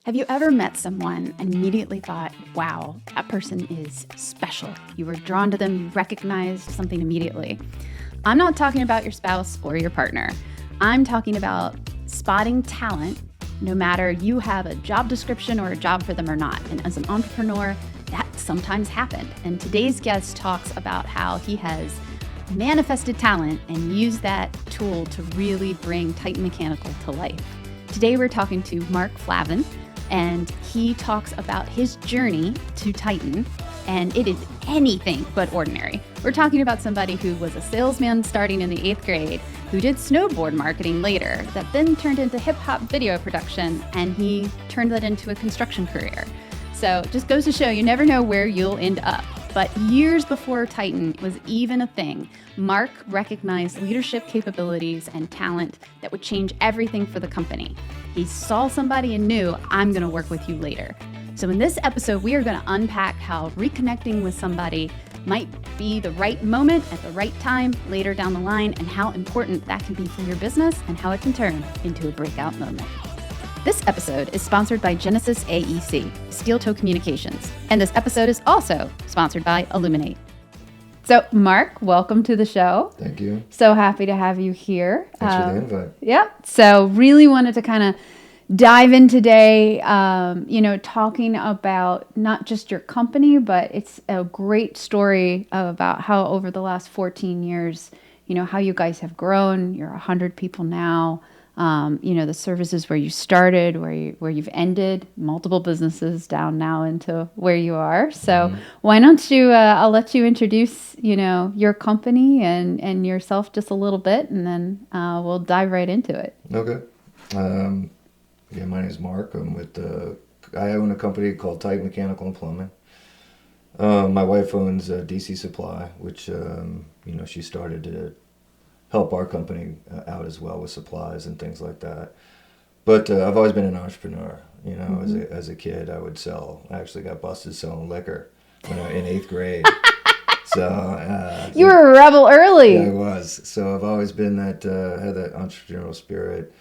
Have you ever met someone and immediately thought, wow, that person is special? You were drawn to them, you recognized something immediately. I'm not talking about your spouse or your partner. I'm talking about spotting talent, no matter you have a job description or a job for them or not. And as an entrepreneur, that sometimes happened. And today's guest talks about how he has manifested talent and used that tool to really bring Titan Mechanical to life. Today we're talking to Mark Flavin, and he talks about his journey to Titan, and it is anything but ordinary. We're talking about somebody who was a salesman starting in the 8th grade, who did snowboard marketing later, that then turned into hip-hop video production, and he turned that into a construction career. So it just goes to show you never know where you'll end up. But years before Titan was even a thing, Mark recognized leadership capabilities and talent that would change everything for the company. He saw somebody and knew, I'm going to work with you later. So in this episode, we are going to unpack how reconnecting with somebody might be the right moment at the right time later down the line, and how important that can be for your business and how it can turn into a breakout moment. This episode is sponsored by Genesis AEC, Steel Toe Communications, and this episode is also sponsored by Illuminate. So, Mark, welcome to the show. Thank you. So happy to have you here. Thanks for the invite. Yeah. So, really wanted to kind of dive in today, talking about not just your company, but it's a great story about how over the last 14 years, how you guys have grown. You're 100 people now. The services where you started, where you've ended, multiple businesses down now into where you are. So why don't you, I'll let you introduce, your company and yourself just a little bit, and then we'll dive right into it. Okay. My name is Mark. I own a company called Titan Mechanical and Plumbing. My wife owns DC Supply, which, she started to help our company out as well with supplies and things like that. But I've always been an entrepreneur. As a kid, I actually got busted selling liquor in 8th grade. So you were a rebel early. Yeah, I was. So I've always been had that entrepreneurial spirit.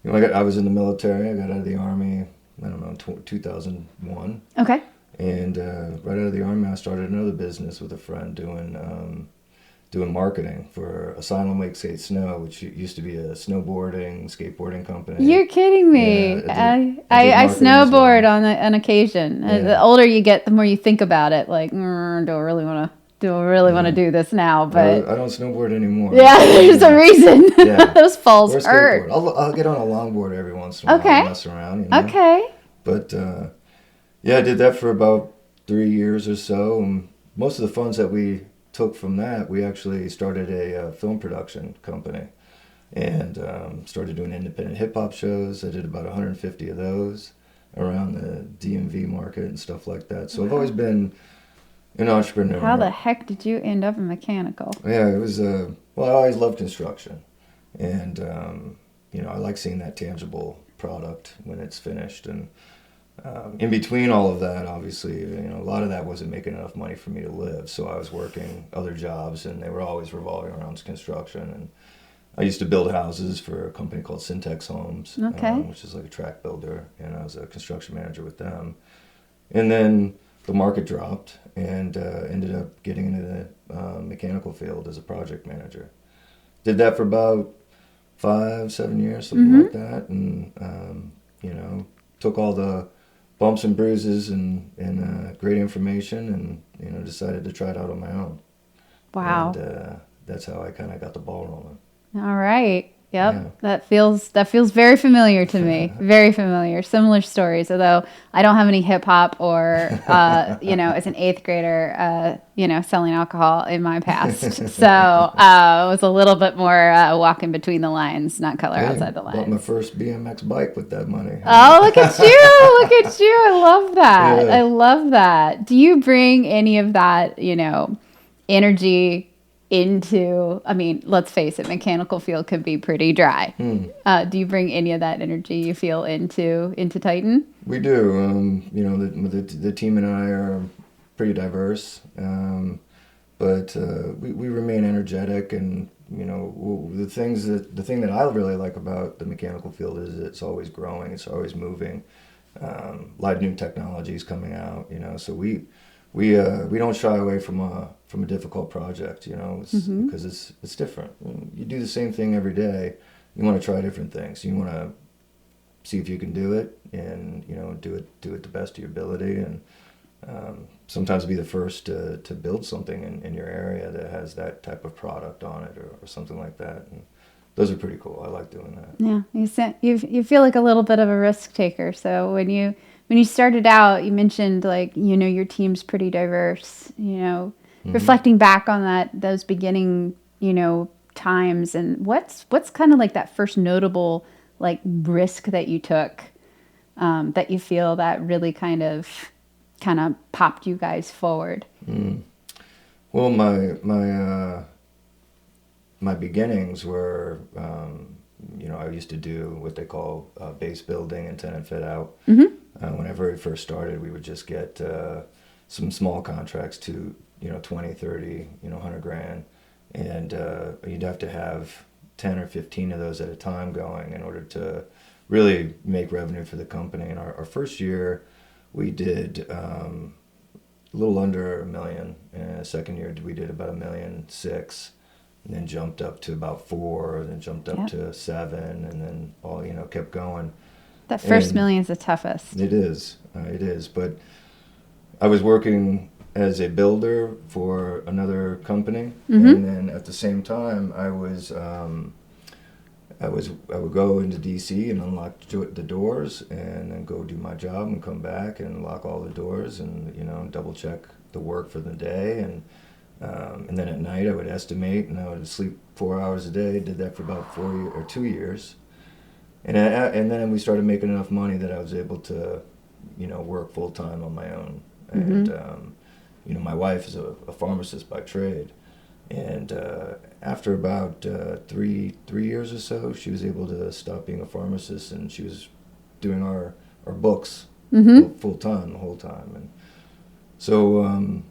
I was in the military. I got out of the Army, 2001. Okay. And right out of the Army, I started another business with a friend doing marketing for Asylum Wake Skate Snow, which used to be a skateboarding company. You're kidding me. Yeah, I snowboard on occasion. Yeah. The older you get, the more you think about it. Like, don't really want to do this now. But I don't snowboard anymore. Yeah, there's a reason. Yeah. Those falls hurt. I'll get on a longboard every once in a while and mess around. Okay. But I did that for about 3 years or so. And most of the funds that we took from that, we actually started a film production company and started doing independent hip-hop shows. I did about 150 of those around the DMV market and stuff like that. So I've always been an entrepreneur. How the heck did you end up in mechanical? Yeah, it was, I always loved construction. And, I like seeing that tangible product when it's finished. And in between all of that, obviously, a lot of that wasn't making enough money for me to live. So I was working other jobs, and they were always revolving around construction. And I used to build houses for a company called Syntex Homes, which is like a track builder. And I was a construction manager with them. And then the market dropped, and ended up getting into the mechanical field as a project manager. Did that for about 5-7 years, something like that. And, took all the bumps and bruises and great information, and decided to try it out on my own. Wow. And that's how I kind of got the ball rolling. All right. Yep. Yeah. That feels very familiar to me. Very familiar. Similar stories, although I don't have any hip hop or as an 8th grader, selling alcohol in my past. So it was a little bit more walking between the lines, not color outside the lines. Bought my first BMX bike with that money. Oh, look at you. Look at you. I love that. Yeah. I love that. Do you bring any of that, energy into, let's face it, mechanical field can be pretty dry. Do you bring any of that energy you feel into Titan? We do. The team and I are pretty diverse, but we remain energetic, and the thing that I really like about the mechanical field is it's always growing, it's always moving. a lot of new technologies coming out, so we don't shy away from a difficult project, because it's different. You do the same thing every day. You want to try different things. You want to see if you can do it, and do it the best of your ability, and sometimes be the first to build something in your area that has that type of product on it, or something like that. And those are pretty cool. I like doing that. Yeah, you feel like a little bit of a risk taker. So when you started out, you mentioned your team's pretty diverse. Reflecting back on those beginning times, and what's kind of like that first notable risk that you took, that you feel that really kind of popped you guys forward. Well, my beginnings were, I used to do what they call base building and tenant fit out. When I very first started, we would just get some small contracts to 20, 30, 100 grand, and you'd have to have 10 or 15 of those at a time going in order to really make revenue for the company. And our first year, we did a little under $1 million, and the second year we did about $1.6 million, and then jumped up to about $4 million, and then jumped up to $7 million, and then all kept going. That first million is the toughest. It is, but I was working as a builder for another company, and then at the same time I would go into DC and unlock the doors, and then go do my job and come back and lock all the doors, and double check the work for the day, and then at night I would estimate, and I would sleep 4 hours a day. Did that for about 2 years, and then we started making enough money that I was able to work full time on my own. And my wife is a pharmacist by trade. And after about 3 years or so, she was able to stop being a pharmacist, and she was doing our books full time the whole time. And so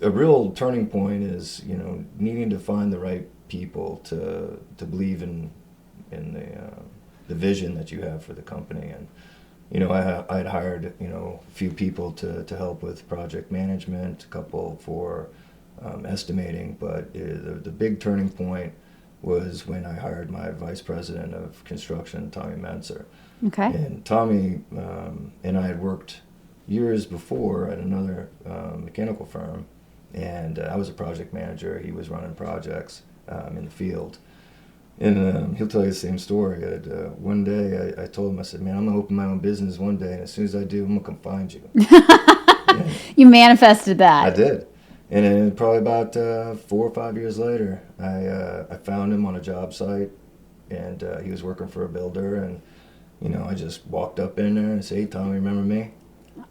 a real turning point is needing to find the right people to believe in the vision that you have for the company. And I had hired a few people to help with project management, a couple for estimating, but the big turning point was when I hired my vice president of construction, Tommy Menser. Okay. And Tommy and I had worked years before at another mechanical firm, and I was a project manager. He was running projects in the field. And he'll tell you the same story. One day I told him, I said, man, I'm going to open my own business one day, and as soon as I do, I'm going to come find you. You manifested that. I did. And then probably about 4 or 5 years later, I found him on a job site, and he was working for a builder, and I just walked up in there and said, hey, Tommy, remember me?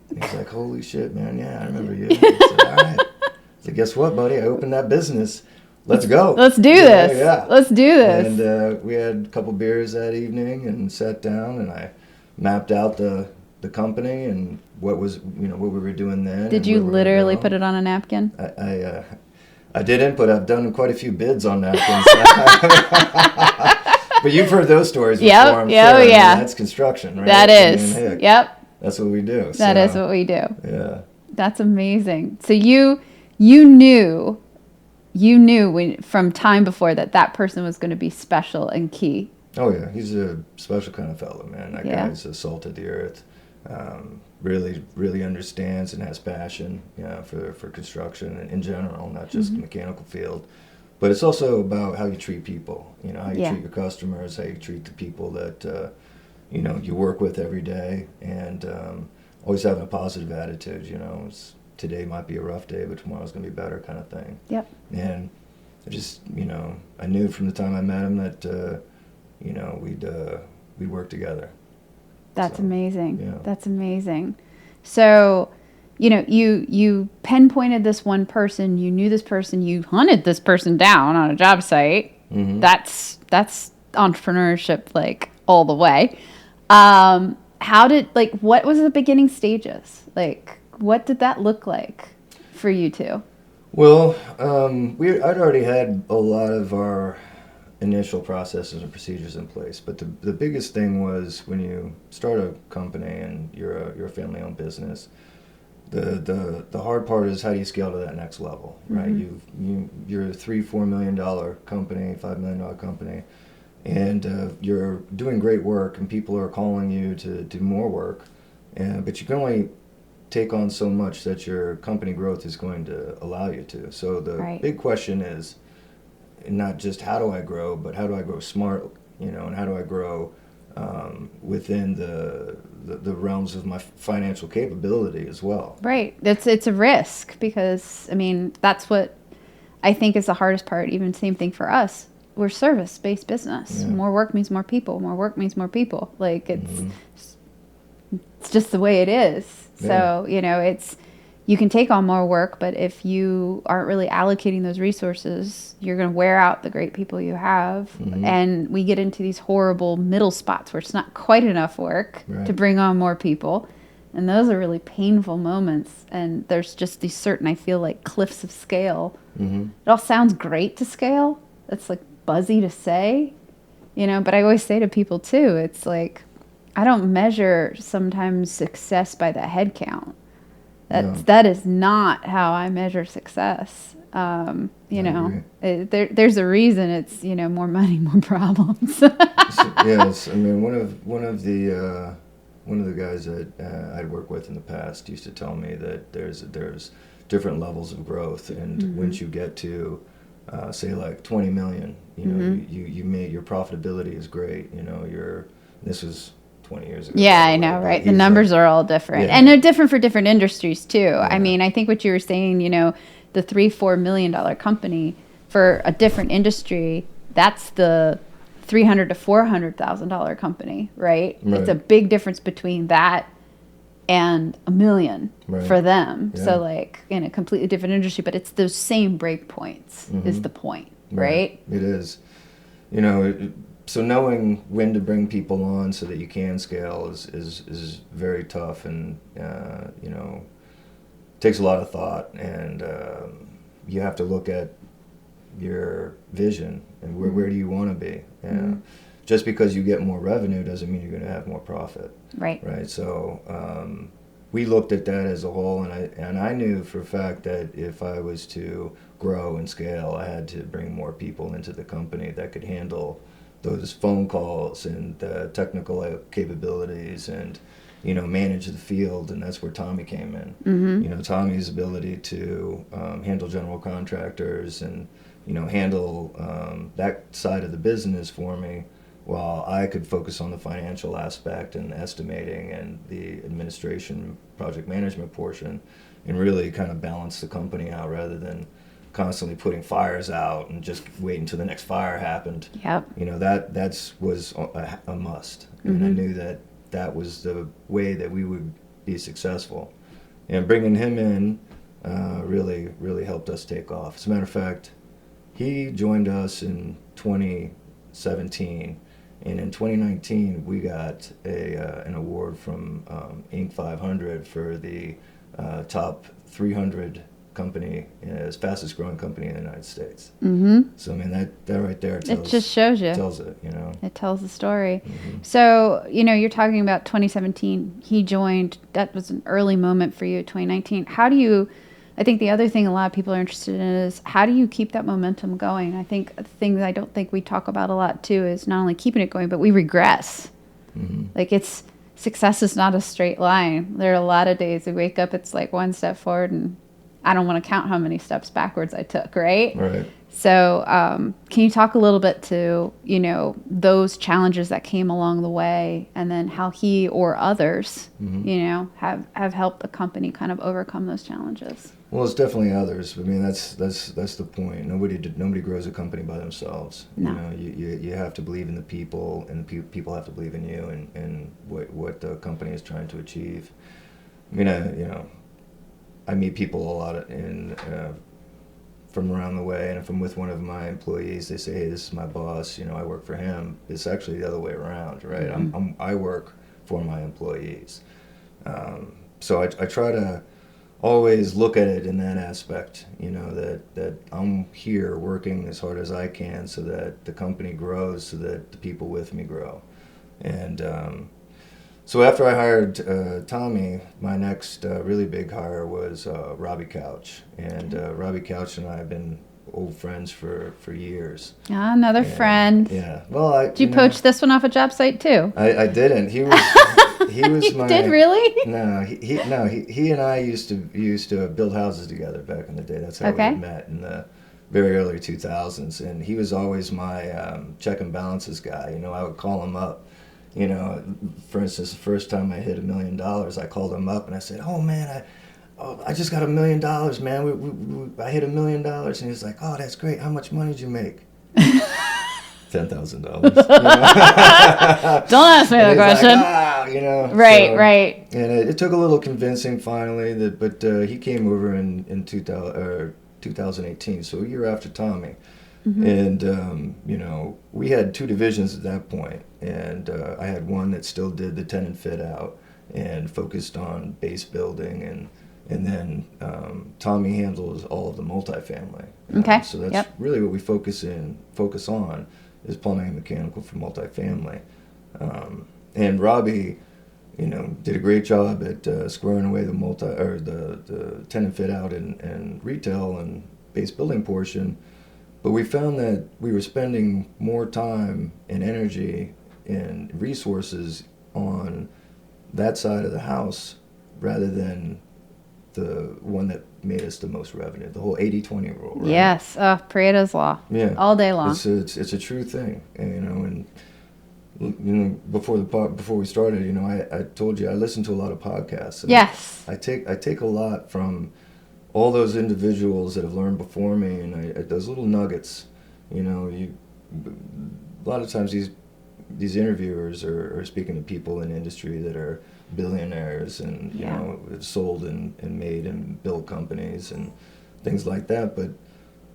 And he's like, holy shit, man, yeah, I remember you. I said, all right. I said, guess what, buddy? I opened that business. Let's go. Let's do this. Yeah. Let's do this. And we had a couple beers that evening and sat down, and I mapped out the company and what we were doing then. Did you literally put it on a napkin? I didn't, but I've done quite a few bids on napkins. But you've heard those stories before, I'm sure. Oh, yeah. That's construction, right? That is. Yep. That's what we do. That is what we do. Yeah. That's amazing. So you knew from time before that person was going to be special and key. Oh yeah, he's a special kind of fellow, man. That guy's a salt of the earth. Really, really understands and has passion, for construction and in general, not just the mechanical field. But it's also about how you treat people. How you treat your customers, how you treat the people that you work with every day, and always having a positive attitude. Today might be a rough day, but tomorrow's going to be better, kind of thing. Yep. And I just, I knew from the time I met him that, we'd work together. That's amazing. Yeah. That's amazing. So, you pinpointed this one person, you knew this person, you hunted this person down on a job site. Mm-hmm. That's entrepreneurship, all the way. What was the beginning stages? What did that look like for you two? Well, I'd already had a lot of our initial processes and procedures in place. But the biggest thing was when you start a company and you're a family-owned business, the hard part is how do you scale to that next level, right? You're a $3-4 million company, $5 million company, and you're doing great work, and people are calling you to do more work, but you can only take on so much that your company growth is going to allow you to. So the big question is not just how do I grow, but how do I grow smart, and how do I grow within the realms of my financial capability as well. Right. It's a risk because, I mean, that's what I think is the hardest part. Even same thing for us. We're service-based business. Yeah. More work means more people. More work means more people. Like it's just the way it is. So, you can take on more work, but if you aren't really allocating those resources, you're going to wear out the great people you have. And we get into these horrible middle spots where it's not quite enough work to bring on more people. And those are really painful moments. And there's just these certain, I feel like, cliffs of scale. It all sounds great to scale. It's like buzzy to say, but I always say to people too, it's like, I don't measure sometimes success by the head count. That is not how I measure success. There's a reason it's more money, more problems. Yes, I mean one of the guys that I'd worked with in the past used to tell me that there's different levels of growth, and once you get to say like 20 million, you made your profitability is great. This was 20 years ago. Yeah, I know, right? The numbers are all different. And they're different for different industries, too. Yeah. I mean, I think what you were saying, the $3-4 million company for a different industry, that's the $300,000 to $400,000 company, right? It's a big difference between that and $1 million for them. Yeah. So, like, in a completely different industry, but it's those same break points is the point, right? It is. So knowing when to bring people on so that you can scale is very tough, and takes a lot of thought, and you have to look at your vision and where do you want to be. Just because you get more revenue doesn't mean you're going to have more profit. Right. So we looked at that as a whole, and I knew for a fact that if I was to grow and scale, I had to bring more people into the company that could handle those phone calls and the technical capabilities and manage the field, and that's where Tommy came in. Tommy's ability to handle general contractors and handle that side of the business for me, while I could focus on the financial aspect and estimating and the administration project management portion, and really kind of balance the company out rather than constantly putting fires out and just waiting until the next fire happened. Yep. That was a must. And I knew that was the way that we would be successful. And bringing him in really helped us take off. As a matter of fact, he joined us in 2017, and in 2019 we got an award from Inc. 500 for the top 300 company, as fastest growing company in the United States. So I mean that right there tells, it just shows you. Tells it, It tells the story. So you're talking about 2017. He joined. That was an early moment for you. 2019. How do you? I think the other thing a lot of people are interested in is how do you keep that momentum going? I think a thing that I don't think we talk about a lot too is not only keeping it going, but we regress. Like success is not a straight line. There are a lot of days we wake up, it's like one step forward and I don't want to count how many steps backwards I took, right? Right. So can you talk a little bit to, those challenges that came along the way, and then how he or others, have helped the company kind of overcome those challenges? Well, it's definitely others. I mean, that's the point. Nobody grows a company by themselves. No. You have to believe in the people, and people have to believe in you and what the company is trying to achieve. I mean, I meet people a lot from around the way, and if I'm with one of my employees, they say, "Hey, this is my boss. I work for him." It's actually the other way around, right? I work for my employees. So I try to always look at it in that aspect, that I'm here working as hard as I can so that the company grows, so that the people with me grow. And so after I hired Tommy, my next really big hire was Robbie Couch. And Robbie Couch and I have been old friends for years. Ah, another friend. Yeah. Well, Did you poach this one off a job site too? I didn't. He was You my. did really? No, he and I used to build houses together back in the day. That's how we had met in the very early 2000s. And he was always my check and balances guy. I would call him up. For instance, the first time I hit $1 million, I called him up and I said, "Oh man, I just got $1 million, man. I hit $1 million." And he's like, "Oh, that's great. How much money did you make?" $10,000. Don't ask me that question. Like, Right, so, right. And it took a little convincing finally, but he came over in 2018, so a year after Tommy. Mm-hmm. And we had 2 divisions at that point, and I had one that still did the tenant fit out and focused on base building, and then Tommy handles all of the multifamily. Okay. So that's really what we focus on is plumbing and mechanical for multifamily. And Robbie, did a great job at squaring away the tenant fit out and retail and base building portion. But we found that we were spending more time and energy and resources on that side of the house rather than the one that made us the most revenue, the whole 80-20 rule, right? Yes, Pareto's law. Yeah, all day long. It's a true thing, and before we started, I told you I listen to a lot of podcasts. Yes, I take a lot from all those individuals that have learned before me, and those little nuggets. A lot of times these interviewers are speaking to people in industry that are billionaires and have sold and made and built companies and things like that. But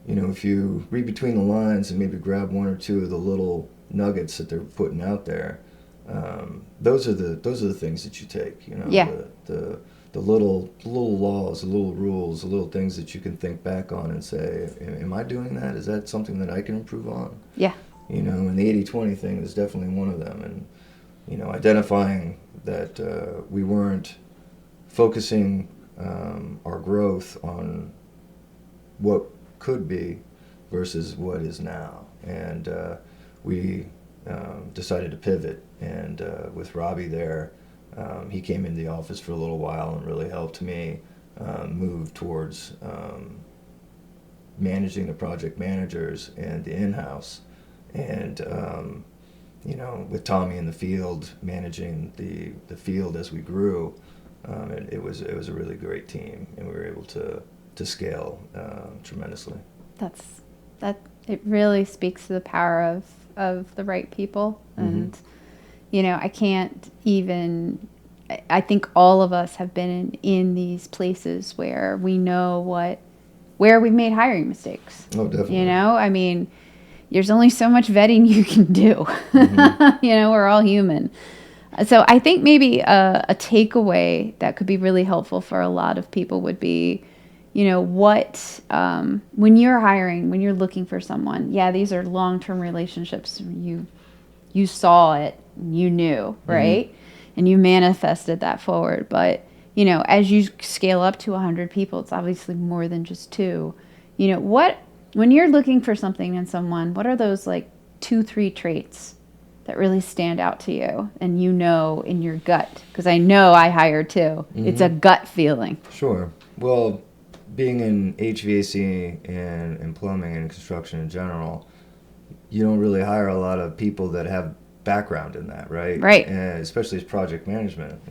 if you read between the lines and maybe grab 1 or 2 of the little nuggets that they're putting out there, those are the things that you take. The little laws, the little rules, the little things that you can think back on and say, am I doing that? Is that something that I can improve on? Yeah. And the 80-20 thing is definitely one of them. And, identifying that we weren't focusing our growth on what could be versus what is now. And we decided to pivot. And with Robbie there, he came into the office for a little while and really helped me move towards managing the project managers and the in-house. And, with Tommy in the field, managing the field as we grew, it was a really great team, and we were able to scale tremendously. It really speaks to the power of the right people. And, I can't even, I think all of us have been in these places where we know where we've made hiring mistakes. Oh, definitely. There's only so much vetting you can do. We're all human. So I think maybe a takeaway that could be really helpful for a lot of people would be, when you're hiring, when you're looking for someone, these are long-term relationships. You saw it, you knew, right? And you manifested that forward. But, as you scale up to 100 people, it's obviously more than just 2. When you're looking for something in someone, what are those 2-3 traits that really stand out to you and in your gut? Because I know I hire too. It's a gut feeling. Sure. Well, being in HVAC and plumbing and construction in general, you don't really hire a lot of people that have background in that, right? Right. And especially as project management.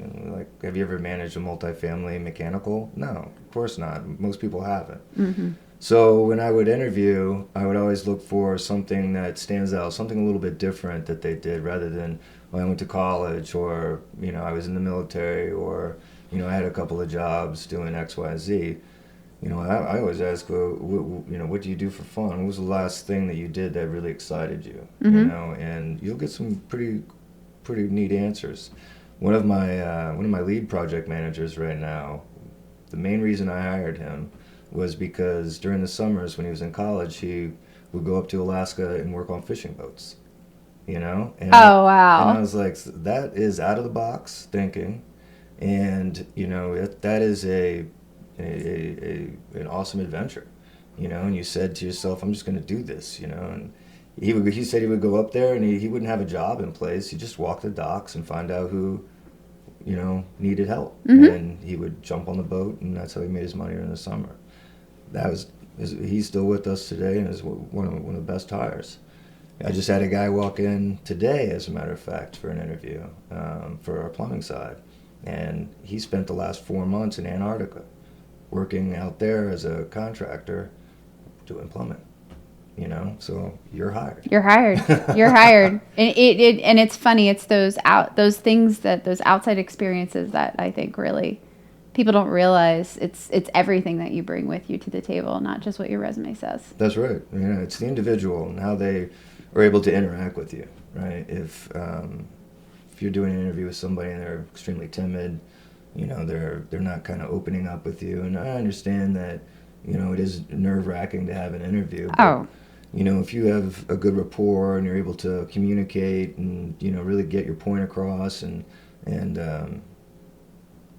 Have you ever managed a multifamily mechanical? No, of course not. Most people haven't. Mm-hmm. So when I would interview, I would always look for something that stands out, something a little bit different that they did, rather than, I went to college, or, I was in the military, or, I had a couple of jobs doing X, Y, Z. I always ask, what do you do for fun? What was the last thing that you did that really excited you? Mm-hmm. And you'll get some pretty neat answers. One of my lead project managers right now, the main reason I hired him was because during the summers when he was in college, he would go up to Alaska and work on fishing boats, you know? And Oh, wow. And I was like, that is out of the box thinking. And, you know, that is an awesome adventure, you know? And you said to yourself, I'm just going to do this, you know? And he said he would go up there and he wouldn't have a job in place. He'd just walk the docks and find out who, you know, needed help. And he would jump on the boat, and that's how he made his money during the summer. He's still with us today and is one of the best hires. I just had a guy walk in today, as a matter of fact, for an interview for our plumbing side. And he spent the last 4 months in Antarctica working out there as a contractor doing plumbing. You know, so you're hired. You're hired. You're hired. And it's funny. It's those outside experiences that I think really people don't realize. It's everything that you bring with you to the table, not just what your resume says. That's right. You know, it's the individual and how they are able to interact with you, right? If you're doing an interview with somebody and they're extremely timid, you know, they're not kind of opening up with you. And I understand that, you know, it is nerve-wracking to have an interview. But, you know, if you have a good rapport and you're able to communicate and, you know, really get your point across and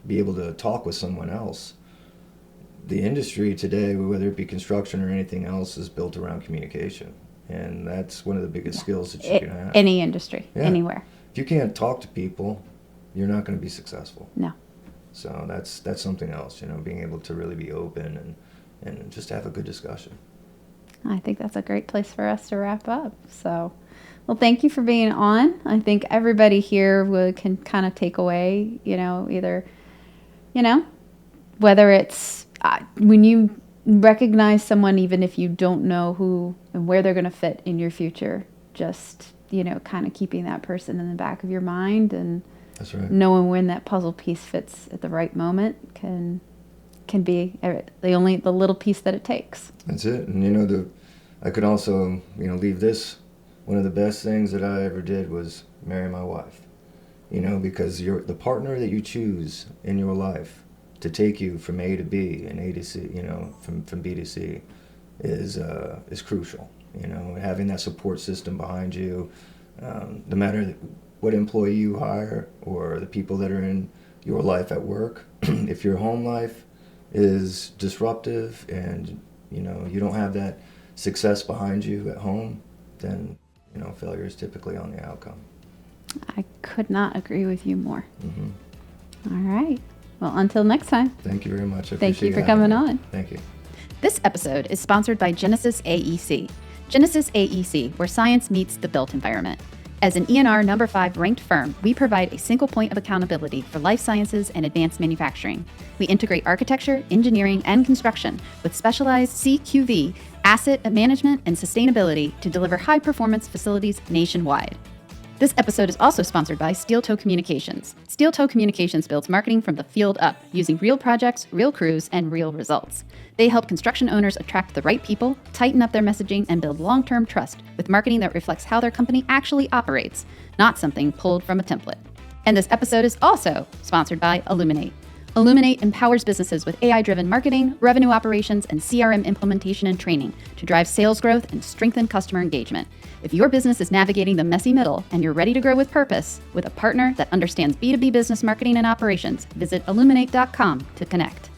be able to talk with someone else, the industry today, whether it be construction or anything else, is built around communication. And that's one of the biggest skills that you can have. Any industry, anywhere. If you can't talk to people, you're not going to be successful. No. So that's something else, you know, being able to really be open and just have a good discussion. I think that's a great place for us to wrap up. So, well, thank you for being on. I think everybody here can kind of take away, you know, either, you know, whether it's when you recognize someone, even if you don't know who and where they're going to fit in your future, just, you know, kind of keeping that person in the back of your mind and that's right. Knowing when that puzzle piece fits at the right moment can be the little piece that it takes. That's it. And, you know, I could also, you know, leave this. One of the best things that I ever did was marry my wife, you know, because the partner that you choose in your life to take you from A to B and A to C, you know, from B to C is crucial. You know, having that support system behind you, no matter what employee you hire or the people that are in your life at work, if your home life is disruptive and, you know, you don't have that success behind you at home, then, you know, failure is typically on the outcome. I could not agree with you more. Mm-hmm. All right. Well, until next time. Thank you very much. Thank you for coming on. Thank you. This episode is sponsored by Genesis AEC. Genesis AEC, where science meets the built environment. As an ENR number 5 ranked firm, we provide a single point of accountability for life sciences and advanced manufacturing. We integrate architecture, engineering, and construction with specialized CQV, asset management, and sustainability to deliver high-performance facilities nationwide. This episode is also sponsored by Steel Toe Communications. Steel Toe Communications builds marketing from the field up, using real projects, real crews, and real results. They help construction owners attract the right people, tighten up their messaging, and build long-term trust with marketing that reflects how their company actually operates, not something pulled from a template. And this episode is also sponsored by Illuminate. Illuminate empowers businesses with AI-driven marketing, revenue operations, and CRM implementation and training to drive sales growth and strengthen customer engagement. If your business is navigating the messy middle and you're ready to grow with purpose, with a partner that understands B2B business marketing and operations, visit illuminate.com to connect.